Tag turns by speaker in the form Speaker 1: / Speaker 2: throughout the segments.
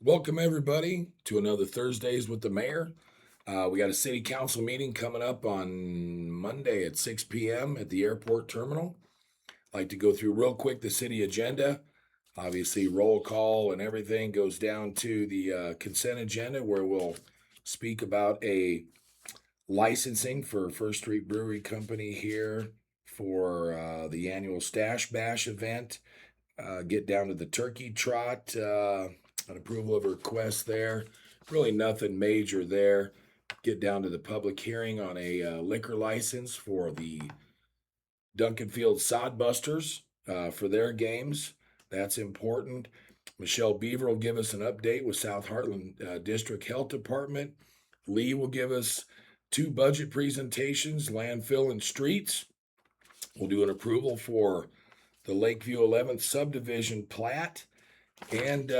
Speaker 1: Welcome, everybody, to another Thursdays with the Mayor. We got a city council meeting coming up on Monday at 6 p.m. at the airport terminal. I'd like to go through real quick the city agenda. Obviously, roll call and everything goes down to the consent agenda, where we'll speak about a licensing for First Street Brewery Company here for the annual Stash Bash event. Get down to the turkey trot, an approval of a request there. Really nothing major there. Get down to the public hearing on a liquor license for the Duncan Field Sodbusters for their games. That's important. Michelle Beaver will give us an update with South Heartland District Health Department. Lee will give us two budget presentations, landfill and streets. We'll do an approval for the Lakeview 11th subdivision plat, and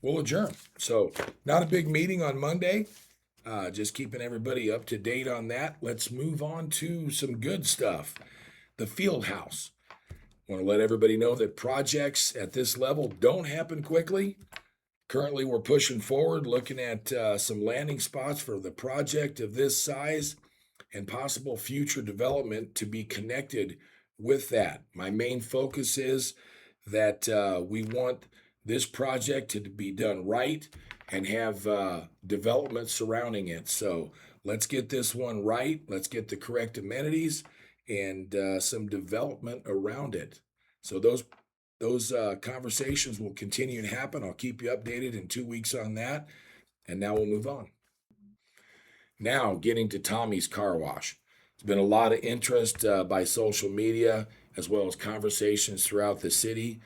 Speaker 1: we'll adjourn. So not a big meeting on Monday, just keeping everybody up to date on that. Let's move on to some good stuff. The field house. Want to let everybody know that projects at this level don't happen quickly. Currently, we're pushing forward, looking at some landing spots for the project of this size and possible future development to be connected with that. My main focus is that we want this project to be done right and have development surrounding it. So let's get this one right. Let's get the correct amenities and some development around it. So those conversations will continue to happen. I'll keep you updated in 2 weeks on that. And now we'll move on. Now getting to Tommy's Car Wash. There's been a lot of interest by social media as well as conversations throughout the city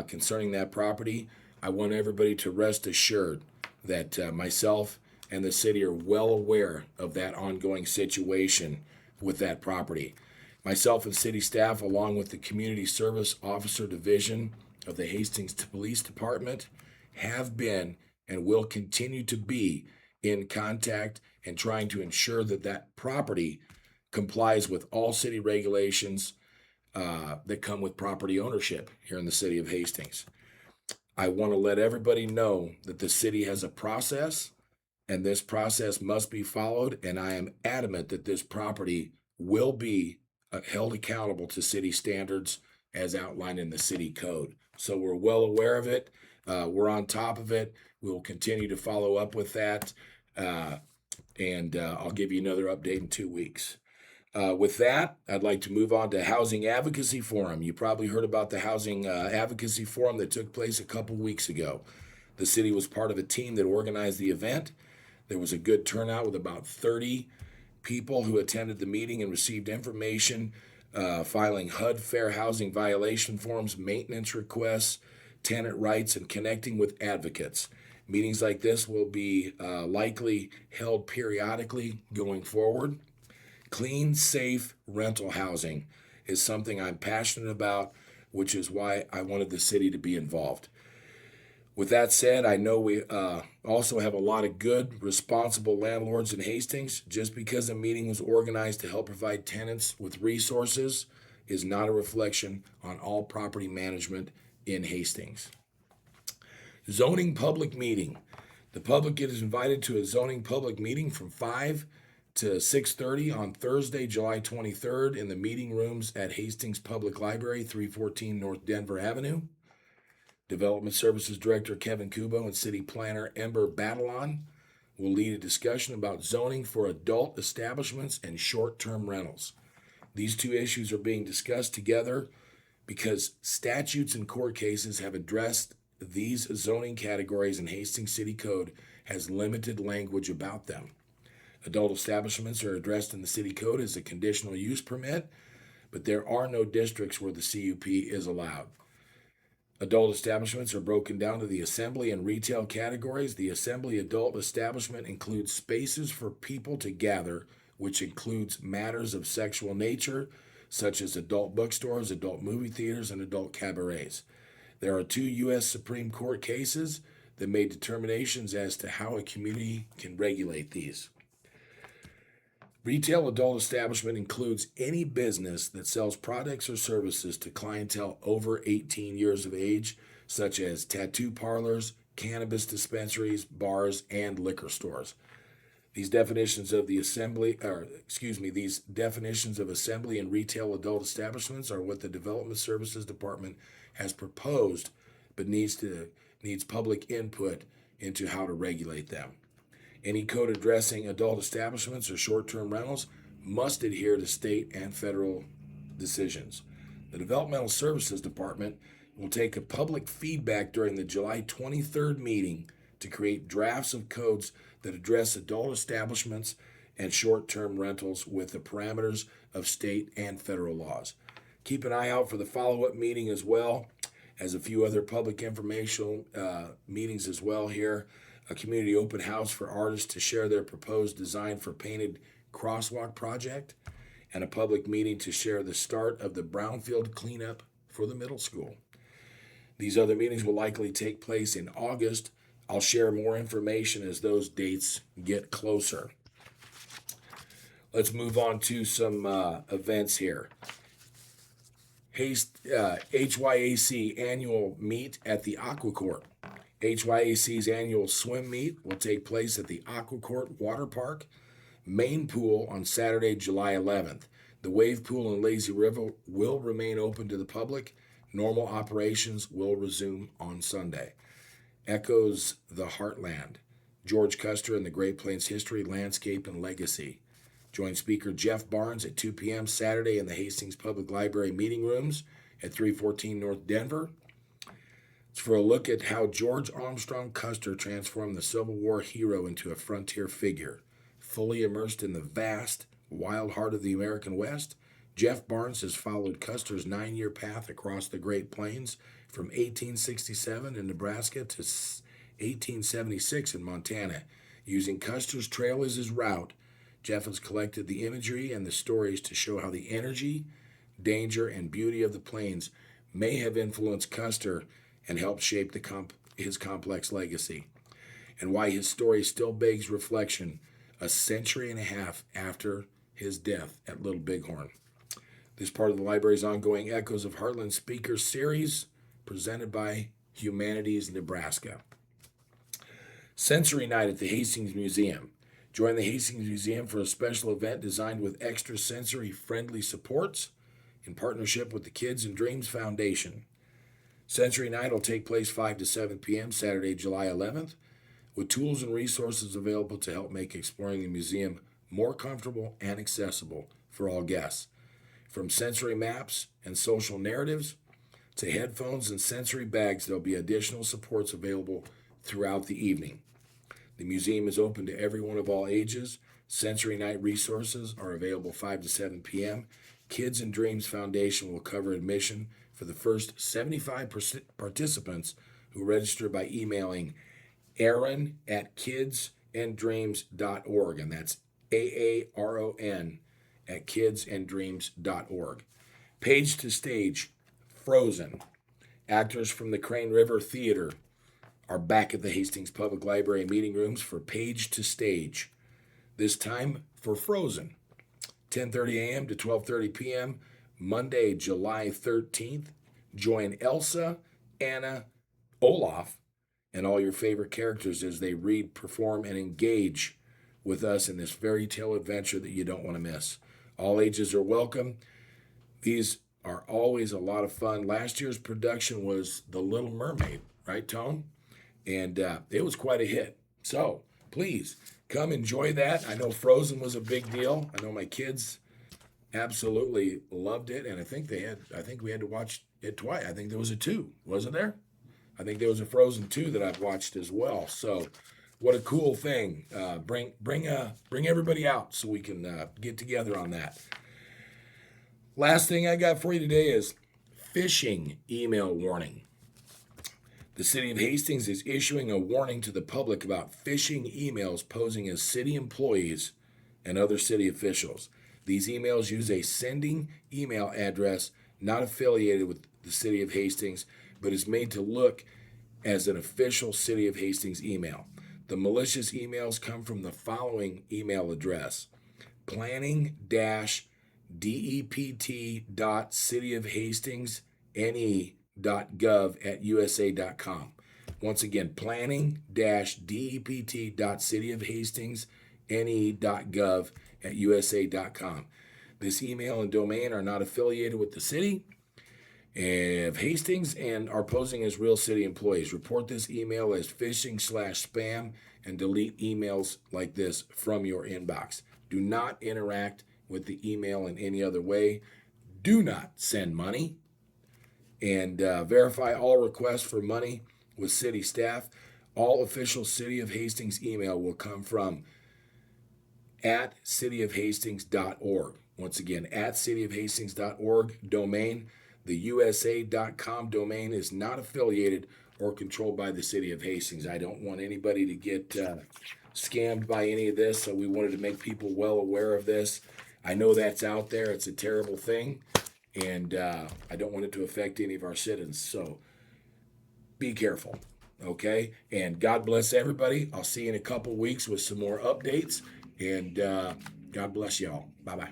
Speaker 1: concerning that property. I want everybody to rest assured that myself and the city are well aware of that ongoing situation with that property. Myself and city staff, along with the Community Service Officer Division of the Hastings Police Department, have been and will continue to be in contact and trying to ensure that that property complies with all city regulations that come with property ownership here in the city of Hastings. I want to let everybody know that the city has a process, and this process must be followed, and I am adamant that this property will be held accountable to city standards as outlined in the city code. So we're well aware of it. We're on top of it. We will continue to follow up with that, and I'll give you another update in 2 weeks. With that, I'd like to move on to Housing Advocacy Forum. You probably heard about the Housing Advocacy Forum that took place a couple weeks ago. The city was part of a team that organized the event. There was a good turnout with about 30 people who attended the meeting and received information, filing HUD fair housing violation forms, maintenance requests, tenant rights, and connecting with advocates. Meetings like this will be likely held periodically going forward. Clean, safe rental housing is something I'm passionate about, which is why I wanted the city to be involved. With that said, I know we also have a lot of good, responsible landlords in Hastings. Just because a meeting was organized to help provide tenants with resources is not a reflection on all property management in Hastings. Zoning public meeting. The public is invited to a zoning public meeting from 5 to 6:30 on Thursday, July 23rd in the meeting rooms at Hastings Public Library, 314 North Denver Avenue. Development Services Director Kevin Kubo and City Planner Ember Batalon will lead a discussion about zoning for adult establishments and short-term rentals. These two issues are being discussed together because statutes and court cases have addressed these zoning categories, and Hastings City Code has limited language about them. Adult establishments are addressed in the city code as a conditional use permit, but there are no districts where the CUP is allowed. Adult establishments are broken down to the assembly and retail categories. The assembly adult establishment includes spaces for people to gather, which includes matters of sexual nature, such as adult bookstores, adult movie theaters, and adult cabarets. There are 2 U.S. Supreme Court cases that made determinations as to how a community can regulate these. Retail adult establishment includes any business that sells products or services to clientele over 18 years of age, such as tattoo parlors, cannabis dispensaries, bars, and liquor stores. These definitions of assembly and retail adult establishments are what the Development Services Department has proposed, but needs public input into how to regulate them. Any code addressing adult establishments or short-term rentals must adhere to state and federal decisions. The Developmental Services Department will take a public feedback during the July 23rd meeting to create drafts of codes that address adult establishments and short-term rentals with the parameters of state and federal laws. Keep an eye out for the follow-up meeting as well as a few other public informational meetings as well here. A community open house for artists to share their proposed design for painted crosswalk project, and a public meeting to share the start of the brownfield cleanup for the middle school. These other meetings will likely take place in August. I'll share more information as those dates get closer. Let's move on to some events here. HYAC annual meet at the Aquacourt. HYAC's annual swim meet will take place at the Aquacourt Water Park main pool on Saturday, July 11th. The wave pool and lazy river will remain open to the public. Normal operations will resume on Sunday. Echoes the Heartland. George Custer and the Great Plains History, Landscape, and Legacy. Join speaker Jeff Barnes at 2 p.m. Saturday in the Hastings Public Library meeting rooms at 314 North Denver. It's for a look at how George Armstrong Custer transformed the Civil War hero into a frontier figure. Fully immersed in the vast, wild heart of the American West, Jeff Barnes has followed Custer's 9-year path across the Great Plains from 1867 in Nebraska to 1876 in Montana. Using Custer's trail as his route, Jeff has collected the imagery and the stories to show how the energy, danger, and beauty of the plains may have influenced Custer and helped shape his complex legacy, and why his story still begs reflection a century and a half after his death at Little Bighorn. This part of the library's ongoing Echoes of Heartland speaker series presented by Humanities Nebraska. Sensory Night at the Hastings Museum. Join the Hastings Museum for a special event designed with extra sensory-friendly supports in partnership with the Kids and Dreams Foundation. Sensory Night will take place 5 to 7 p.m. Saturday, July 11th, with tools and resources available to help make exploring the museum more comfortable and accessible for all guests. From sensory maps and social narratives to headphones and sensory bags, there'll be additional supports available throughout the evening. The museum is open to everyone of all ages. Sensory Night resources are available 5 to 7 p.m. Kids and Dreams Foundation will cover admission for the first 75 participants who register by emailing aaron@kidsanddreams.org, and that's AARON at kidsanddreams.org. Page to Stage, Frozen. Actors from the Crane River Theater are back at the Hastings Public Library meeting rooms for Page to Stage, this time for Frozen. 10:30 a.m. to 12:30 p.m., Monday, July 13th. Join Elsa, Anna, Olaf, and all your favorite characters as they read, perform, and engage with us in this fairy tale adventure that you don't want to miss. All ages are welcome. These are always a lot of fun. Last year's production was The Little Mermaid, right, Tone? And it was quite a hit. So please come enjoy that. I know Frozen was a big deal. I know my kids absolutely loved it, and I think we had to watch it twice. I think there was a 2, wasn't there? I think there was a Frozen 2 that I've watched as well. So what a cool thing. Bring everybody out so we can get together on that. Last thing I got for you today is phishing email warning. The City of Hastings is issuing a warning to the public about phishing emails posing as city employees and other city officials. These emails use a sending email address not affiliated with the City of Hastings, but is made to look as an official City of Hastings email. The malicious emails come from the following email address: planning-dept.cityofhastings.ne.gov@usa.com. Once again, planning-dept.cityofhastings.ne.gov@usa.com. This email and domain are not affiliated with the city of Hastings and are posing as real city employees. Report this email as phishing/spam and delete emails like this from your inbox. Do not interact with the email in any other way. Do not send money. And verify all requests for money with city staff. All official City of Hastings email will come from @cityofhastings.org. Once @, cityofhastings.org domain. The USA.com domain is not affiliated or controlled by the City of Hastings. I don't want anybody to get scammed by any of this, so we wanted to make people well aware of this. I know that's out there. It's a terrible thing, and I don't want it to affect any of our citizens, so be careful, okay? And God bless everybody. I'll see you in a couple weeks with some more updates, and God bless y'all. Bye-bye.